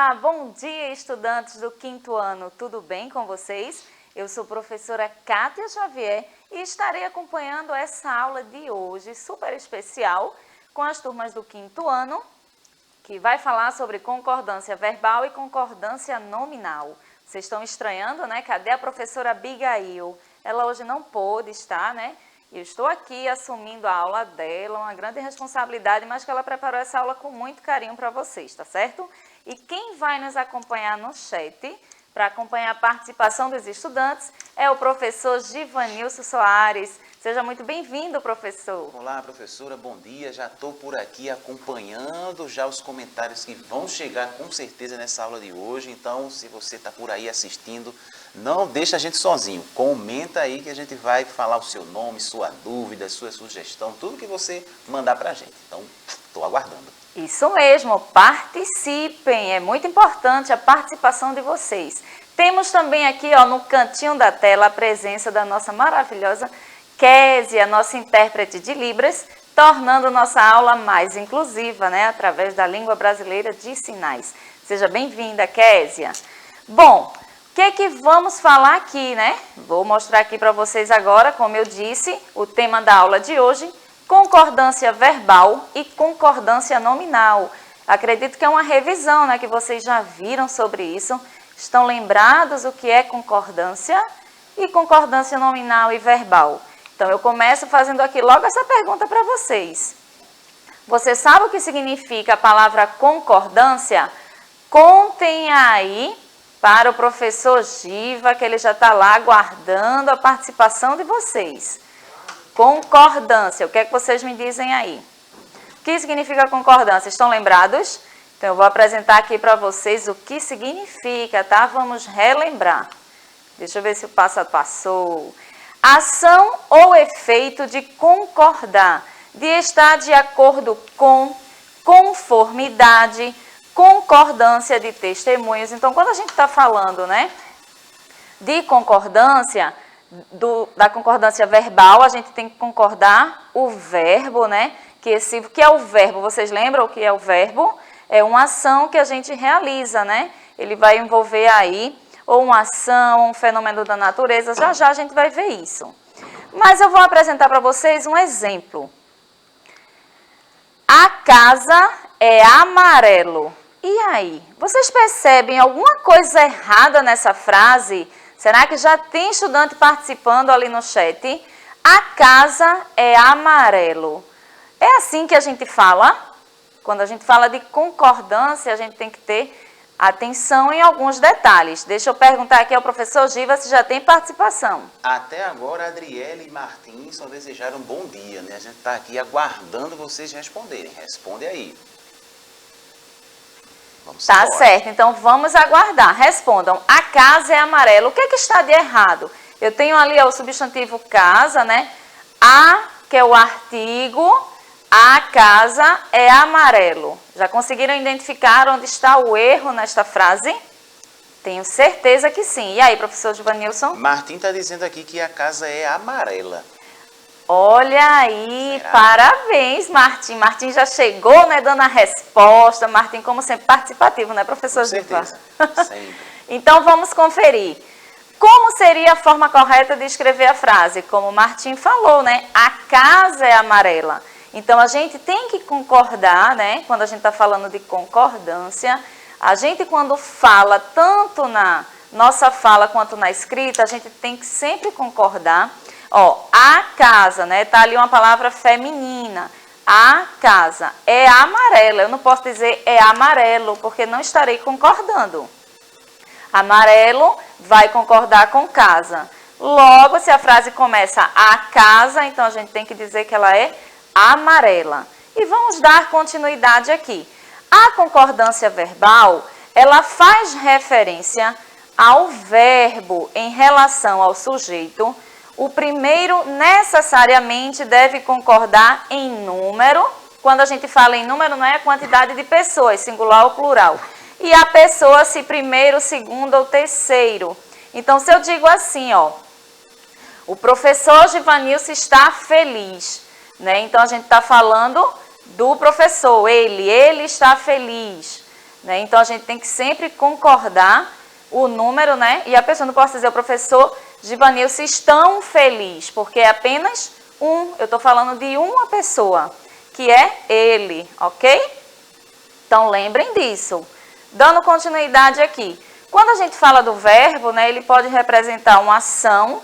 Olá, bom dia, estudantes do quinto ano, tudo bem com vocês? Eu sou a professora Kátia Xavier e estarei acompanhando essa aula de hoje, super especial, com as turmas do quinto ano, que vai falar sobre concordância verbal e concordância nominal. Vocês estão estranhando, né? Cadê a professora Abigail? Ela hoje não pôde estar, né? Eu estou aqui assumindo a aula dela, uma grande responsabilidade, mas que ela preparou essa aula com muito carinho para vocês, tá certo? E quem vai nos acompanhar no chat, para acompanhar a participação dos estudantes, é o professor Givanilson Soares. Seja muito bem-vindo, professor. Olá, professora, bom dia. Já estou por aqui acompanhando já os comentários que vão chegar com certeza nessa aula de hoje. Então, se você está por aí assistindo, não deixa a gente sozinho. Comenta aí que a gente vai falar o seu nome, sua dúvida, sua sugestão, tudo que você mandar para a gente. Então, estou aguardando. Isso mesmo, participem, é muito importante a participação de vocês. Temos também aqui no cantinho da tela a presença da nossa maravilhosa Késia, nossa intérprete de Libras, tornando nossa aula mais inclusiva, né, através da língua brasileira de sinais. Seja bem-vinda, Késia. Bom, o que é que vamos falar aqui, né? Vou mostrar aqui para vocês agora, como eu disse, o tema da aula de hoje, concordância verbal e concordância nominal. Acredito que é uma revisão, né, que vocês já viram sobre isso. Estão lembrados o que é concordância e concordância nominal e verbal? Então, eu começo fazendo aqui logo essa pergunta para vocês. Você sabe o que significa a palavra concordância? Contem aí para o professor Giva, que ele já está lá aguardando a participação de vocês. Concordância, o que é que vocês me dizem aí? O que significa concordância? Estão lembrados? Então, eu vou apresentar aqui para vocês o que significa, tá? Vamos relembrar. Deixa eu ver se o passo passou. Ação ou efeito de concordar, de estar de acordo com, conformidade, concordância de testemunhos. Então, quando a gente está falando, né, de concordância, da concordância verbal, a gente tem que concordar o verbo, né? Que é o verbo? Vocês lembram o que é o verbo? É uma ação que a gente realiza, né? Ele vai envolver aí ou uma ação, um fenômeno da natureza, já já a gente vai ver isso. Mas eu vou apresentar para vocês um exemplo. A casa é amarelo. E aí? Vocês percebem alguma coisa errada nessa frase? Será que já tem estudante participando ali no chat? A casa é amarelo. É assim que a gente fala? Quando a gente fala de concordância, a gente tem que ter atenção em alguns detalhes. Deixa eu perguntar aqui ao professor Giva se já tem participação. Até agora, Adriele e Martins só desejaram um bom dia, né? A gente está aqui aguardando vocês responderem. Responde aí. Tá certo, então vamos aguardar. Respondam. A casa é amarelo. O que é que está de errado? Eu tenho ali o substantivo casa, né? A, que é o artigo, a casa é amarelo. Já conseguiram identificar onde está o erro nesta frase? Tenho certeza que sim. E aí, professor Givanilson? Martim está dizendo aqui que a casa é amarela. Olha aí, Será? Parabéns, Martim. Martim já chegou, né, dando a resposta. Martim, como sempre, participativo, né, professor Giva? Com certeza, sempre. Então, vamos conferir. Como seria a forma correta de escrever a frase? Como o Martim falou, né, a casa é amarela. Então, a gente tem que concordar, né, quando a gente está falando de concordância. A gente, quando fala, tanto na nossa fala quanto na escrita, a gente tem que sempre concordar. A casa, né? Tá ali uma palavra feminina. A casa é amarela. Eu não posso dizer é amarelo, porque não estarei concordando. Amarelo vai concordar com casa. Logo, se a frase começa a casa, então a gente tem que dizer que ela é amarela. E vamos dar continuidade aqui. A concordância verbal, ela faz referência ao verbo em relação ao sujeito. O primeiro necessariamente deve concordar em número. Quando a gente fala em número, não é a quantidade de pessoas, singular ou plural. E a pessoa se primeiro, segundo ou terceiro. Então, se eu digo assim, o professor Givanilson está feliz, né? Então, a gente está falando do professor, ele está feliz. né? Então, a gente tem que sempre concordar o número, né? E a pessoa não pode dizer, o professor Givanilson estão feliz, porque é apenas um. Eu estou falando de uma pessoa, que é ele, ok? Então, lembrem disso. Dando continuidade aqui. Quando a gente fala do verbo, né, ele pode representar uma ação,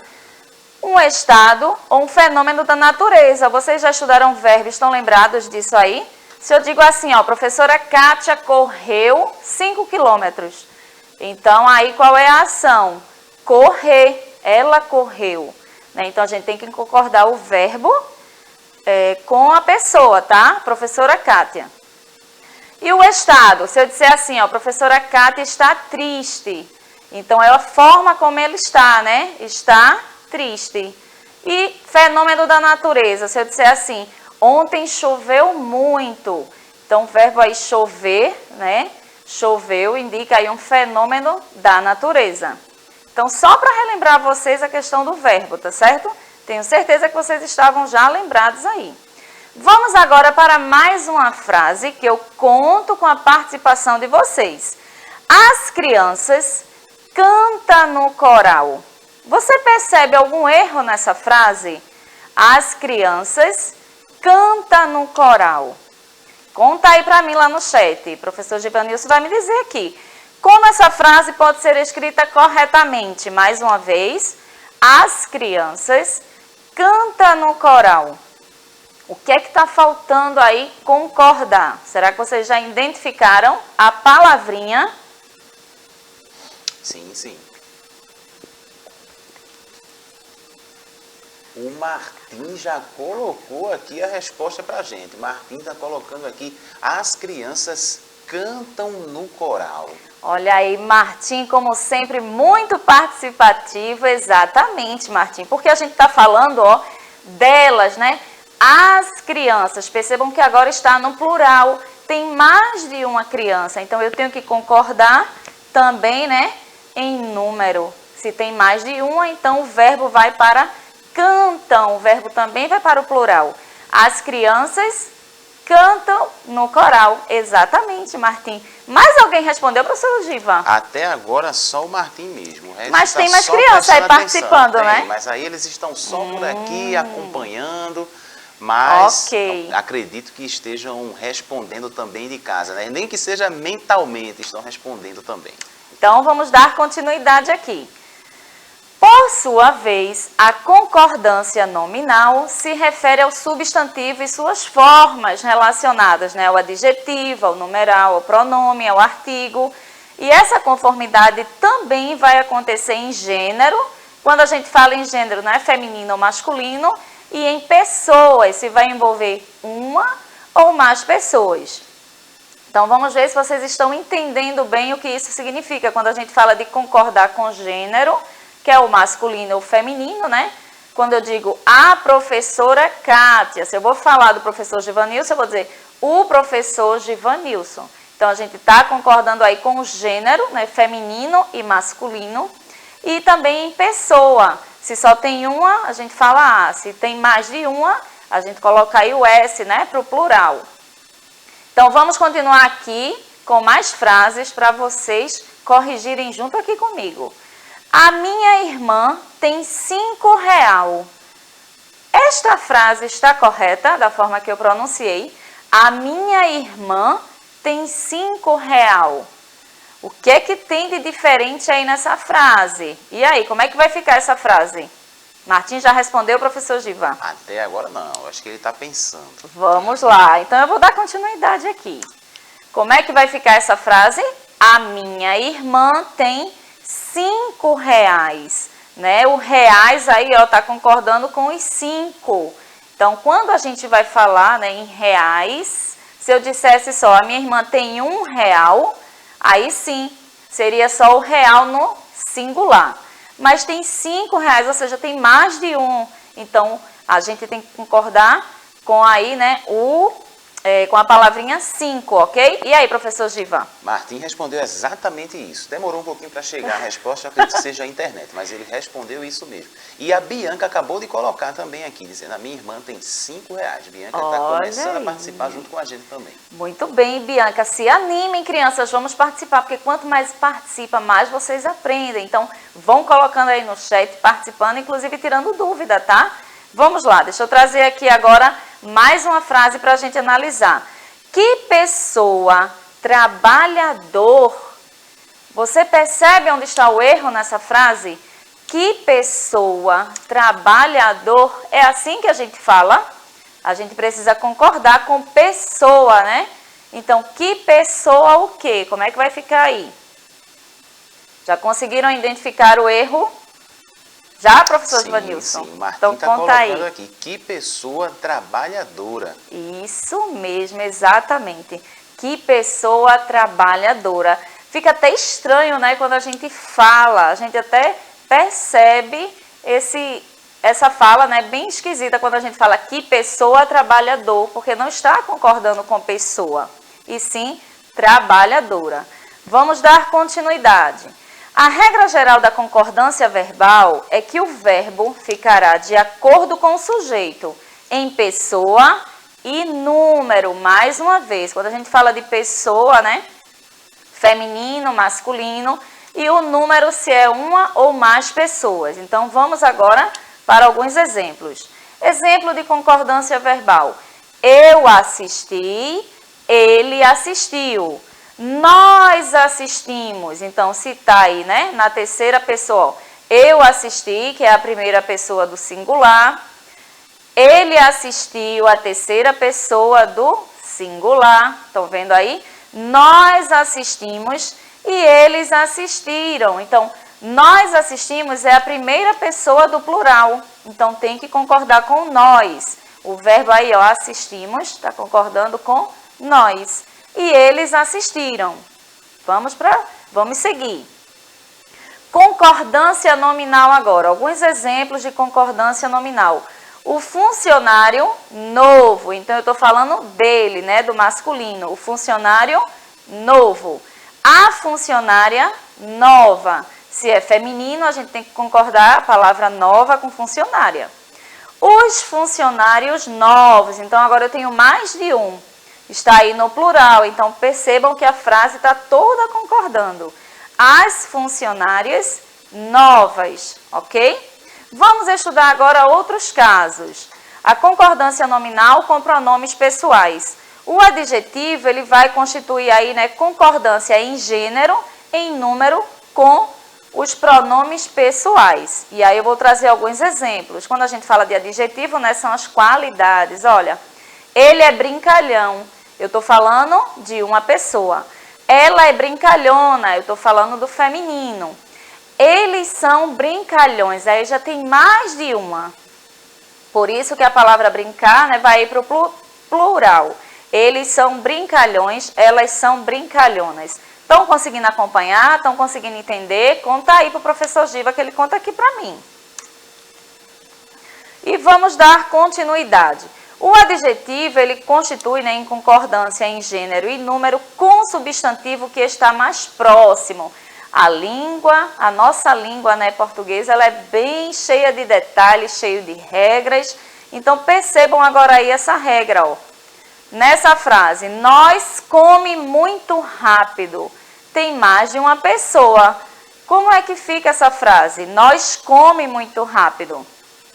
um estado ou um fenômeno da natureza. Vocês já estudaram verbo, estão lembrados disso aí? Se eu digo assim, ó, professora Kátia correu 5 quilômetros. Então, aí qual é a ação? Correr. Ela correu. Né? Então, a gente tem que concordar o verbo com a pessoa, tá? Professora Kátia. E o estado? Se eu disser assim, ó, professora Kátia está triste. Então, é a forma como ele está, né? Está triste. E fenômeno da natureza? Se eu disser assim, ontem choveu muito. Então, o verbo aí chover, né? Choveu indica aí um fenômeno da natureza. Então, só para relembrar vocês a questão do verbo, tá certo? Tenho certeza que vocês estavam já lembrados aí. Vamos agora para mais uma frase que eu conto com a participação de vocês. As crianças cantam no coral. Você percebe algum erro nessa frase? As crianças cantam no coral. Conta aí para mim lá no chat. O professor Givanilson vai me dizer aqui. Como essa frase pode ser escrita corretamente? Mais uma vez, as crianças cantam no coral. O que é que está faltando aí concordar? Será que vocês já identificaram a palavrinha? Sim, sim. O Martim já colocou aqui a resposta para a gente. Martim está colocando aqui, as crianças cantam no coral. Olha aí, Martim, como sempre, muito participativo. Exatamente, Martim. Porque a gente está falando, ó, delas, né? As crianças. Percebam que agora está no plural. Tem mais de uma criança. Então, eu tenho que concordar também, né? Em número. Se tem mais de uma, então o verbo vai para cantam. O verbo também vai para o plural. As crianças cantam no coral. Exatamente, Martim. Mais alguém respondeu, professor Giva? Até agora só o Martim mesmo. Mas tem mais crianças aí participando, né? Mas aí eles estão só por aqui acompanhando. Mas acredito que estejam respondendo também de casa, né? Nem que seja mentalmente, estão respondendo também. Então, vamos dar continuidade aqui. Por sua vez, a concordância nominal se refere ao substantivo e suas formas relacionadas, né? Ao adjetivo, ao numeral, ao pronome, ao artigo. E essa conformidade também vai acontecer em gênero, quando a gente fala em gênero, né? Feminino ou masculino, e em pessoas, se vai envolver uma ou mais pessoas. Então, vamos ver se vocês estão entendendo bem o que isso significa quando a gente fala de concordar com gênero, que é o masculino ou feminino, né? Quando eu digo a professora Kátia, se eu vou falar do professor Givanilson, eu vou dizer o professor Givanilson. Então, a gente está concordando aí com o gênero, né? Feminino e masculino. E também em pessoa. Se só tem uma, a gente fala a. Se tem mais de uma, a gente coloca aí o S, né? Para o plural. Então, vamos continuar aqui com mais frases para vocês corrigirem junto aqui comigo. A minha irmã tem 5 reais. Esta frase está correta, da forma que eu pronunciei. A minha irmã tem 5 reais. O que é que tem de diferente aí nessa frase? E aí, como é que vai ficar essa frase? Martim já respondeu, professor Giva? Até agora não, acho que ele está pensando. Vamos lá, então eu vou dar continuidade aqui. Como é que vai ficar essa frase? A minha irmã tem 5 reais, né? O reais aí, ó, tá concordando com os 5. Então, quando a gente vai falar, né, em reais, se eu dissesse só, a minha irmã tem 1 real, aí sim, seria só o real no singular. Mas tem 5 reais, ou seja, tem mais de um. Então, a gente tem que concordar com aí, né, com a palavrinha 5, ok? E aí, professor Giva? Martim respondeu exatamente isso. Demorou um pouquinho para chegar a resposta, eu acredito que seja a internet, mas ele respondeu isso mesmo. E a Bianca acabou de colocar também aqui, dizendo, a minha irmã tem R$5. Bianca está começando a participar junto com a gente também. Muito bem, Bianca. Se animem, crianças, vamos participar, porque quanto mais participa, mais vocês aprendem. Então, vão colocando aí no chat, participando, inclusive tirando dúvida, tá? Vamos lá, deixa eu trazer aqui agora mais uma frase para a gente analisar. Que pessoa trabalhador. Você percebe onde está o erro nessa frase? Que pessoa trabalhador. É assim que a gente fala? A gente precisa concordar com pessoa, né? Então, que pessoa o quê? Como é que vai ficar aí? Já conseguiram identificar o erro? Já, professor Givanilson? Sim, o Martim está colocando aqui. Que pessoa trabalhadora. Isso mesmo, exatamente. Que pessoa trabalhadora. Fica até estranho, né, quando a gente fala. A gente até percebe essa fala, né, bem esquisita quando a gente fala que pessoa trabalhador, porque não está concordando com pessoa, e sim trabalhadora. Vamos dar continuidade. A regra geral da concordância verbal é que o verbo ficará de acordo com o sujeito em pessoa e número. Mais uma vez, quando a gente fala de pessoa, né? Feminino, masculino, e o número se é uma ou mais pessoas. Então, vamos agora para alguns exemplos. Exemplo de concordância verbal. Eu assisti, ele assistiu. Nós assistimos, então se está aí, né, na terceira pessoa, eu assisti, que é a primeira pessoa do singular, ele assistiu, a terceira pessoa do singular, estão vendo aí? Nós assistimos e eles assistiram, então nós assistimos é a primeira pessoa do plural, então tem que concordar com nós, o verbo aí, ó, assistimos, está concordando com nós. E eles assistiram. Vamos seguir. Concordância nominal agora. Alguns exemplos de concordância nominal. O funcionário novo. Então, eu estou falando dele, né? Do masculino. O funcionário novo. A funcionária nova. Se é feminino, a gente tem que concordar a palavra nova com funcionária. Os funcionários novos. Então, agora eu tenho mais de um. Está aí no plural, então percebam que a frase está toda concordando. As funcionárias novas, ok? Vamos estudar agora outros casos. A concordância nominal com pronomes pessoais. O adjetivo, ele vai constituir aí, né, concordância em gênero, em número, com os pronomes pessoais. E aí eu vou trazer alguns exemplos. Quando a gente fala de adjetivo, né, são as qualidades. Olha, ele é brincalhão. Eu estou falando de uma pessoa. Ela é brincalhona. Eu estou falando do feminino. Eles são brincalhões. Aí já tem mais de uma. Por isso que a palavra brincar, né, vai para o plural. Eles são brincalhões, elas são brincalhonas. Estão conseguindo acompanhar? Estão conseguindo entender? Conta aí para o professor Giva, que ele conta aqui para mim. E vamos dar continuidade. O adjetivo, ele constitui, né, em concordância em gênero e número com o substantivo que está mais próximo. A língua, a nossa língua, né, portuguesa, ela é bem cheia de detalhes, cheia de regras. Então, percebam agora aí essa regra, ó. Nessa frase, nós come muito rápido. Tem mais de uma pessoa. Como é que fica essa frase? Nós come muito rápido.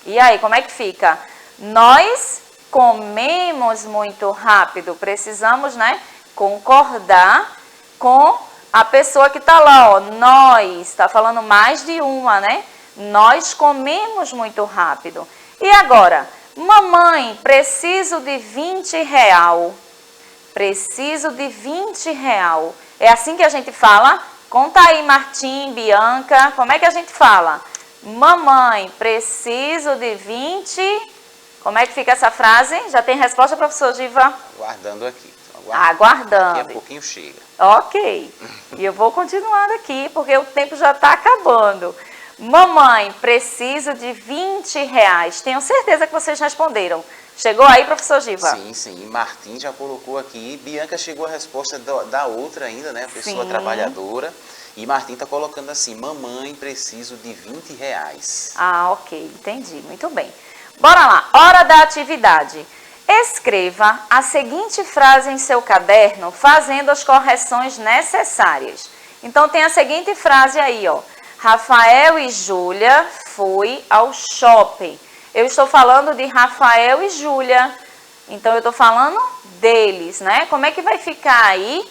E aí, como é que fica? Nós comemos muito rápido. Precisamos, né, concordar com a pessoa que está lá, ó. Nós, está falando mais de uma, né? Nós comemos muito rápido. E agora? Mamãe, preciso de R$20. Preciso de R$20. É assim que a gente fala? Conta aí, Martim, Bianca. Como é que a gente fala? Mamãe, preciso de 20. Como é que fica essa frase? Já tem resposta, professor Giva? Aguardando aqui. Aguardando. Daqui a pouquinho chega. Ok. E eu vou continuando aqui, porque o tempo já está acabando. Mamãe, preciso de R$ 20. Tenho certeza que vocês responderam. Chegou aí, professor Giva? Sim, sim. Martim já colocou aqui. Bianca chegou a resposta da outra ainda, né? A pessoa Sim. trabalhadora. E Martim está colocando assim, mamãe, preciso de R$ 20. Ah, ok, entendi. Muito bem. Bora lá, hora da atividade. Escreva a seguinte frase em seu caderno, fazendo as correções necessárias. Então, tem a seguinte frase aí, ó. Rafael e Júlia foi ao shopping. Eu estou falando de Rafael e Júlia. Então, eu estou falando deles, né? Como é que vai ficar aí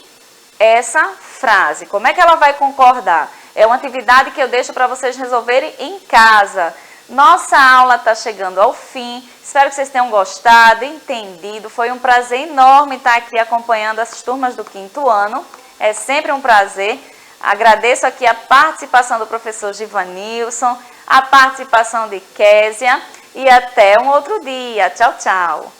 essa frase? Como é que ela vai concordar? É uma atividade que eu deixo para vocês resolverem em casa. Nossa aula está chegando ao fim. Espero que vocês tenham gostado, entendido. Foi um prazer enorme estar aqui acompanhando as turmas do 5º ano. É sempre um prazer. Agradeço aqui a participação do professor Givanilson, a participação de Késia e até um outro dia. Tchau, tchau.